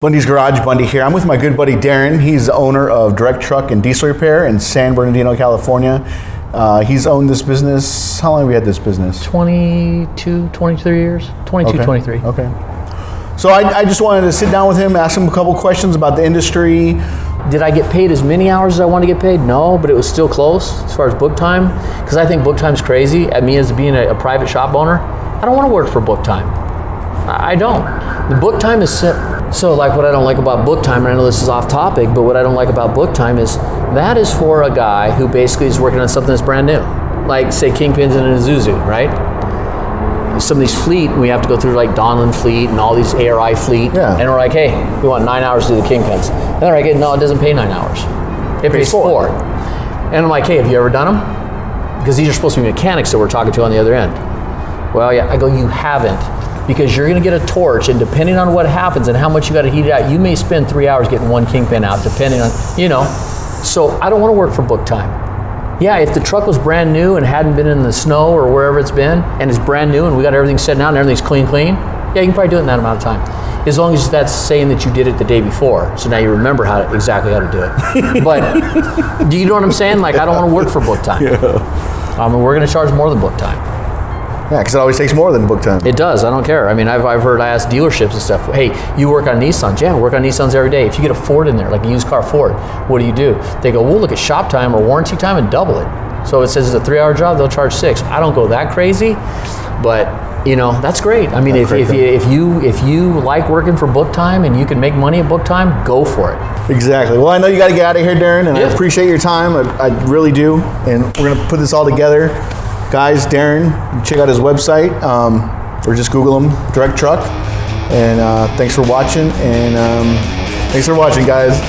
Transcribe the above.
Bundys Garage, Bundy here. I'm with my good buddy Darren. He's the owner of Direct Truck and Diesel Repair in San Bernardino, California. He's owned this business. How long have we had this business? 22, 23 years. 22, okay. 23. Okay. So I just wanted to sit down with him, ask him a couple questions about the industry. Did I get paid as many hours as I wanted to get paid? No, but it was still close as far as book time. Because I think book time's crazy. At me as being a private shop owner, I don't want to work for book time. I don't. The book time is so like what I don't like about book time, and I know this is off topic, but what I don't like about book time is that is for a guy who basically is working on something that's brand new. Like say Kingpins in an Isuzu, right? Some of these fleet, we have to go through like Donlin fleet and all these ARI fleet, and we're like, hey, we want 9 hours to do the Kingpins. And they're like, no, it doesn't pay 9 hours. It pays 4. And I'm like, hey, have you ever done them? Because these are supposed to be mechanics that we're talking to on the other end. Well, yeah, I go, you haven't. Because you're going to get a torch, and depending on what happens and how much you got to heat it out, you may spend 3 hours getting one Kingpin out, depending on, So I don't want to work for book time. Yeah, if the truck was brand new and hadn't been in the snow or wherever it's been, and it's brand new and we got everything set down and everything's clean, yeah, you can probably do it in that amount of time. As long as that's saying that you did it the day before, so now you remember exactly how to do it. But do you know what I'm saying? Like, I don't want to work for book time. Yeah. We're going to charge more than book time. Yeah, because it always takes more than book time. It does. I don't care. I mean, I've heard, I ask dealerships and stuff, hey, you work on Nissans? Yeah, I work on Nissans every day. If you get a Ford in there, like a used car Ford, what do? They go, we'll look at shop time or warranty time and double it. So it says it's a 3-hour job, they'll charge 6. I don't go that crazy, but that's great. I mean, if you like working for book time and you can make money at book time, go for it. Exactly. Well, I know you got to get out of here, Darren, and I appreciate your time. I really do. And we're going to put this all together. Guys, Darren, check out his website, or just Google him, Direct Truck. And thanks for watching. And thanks for watching, guys.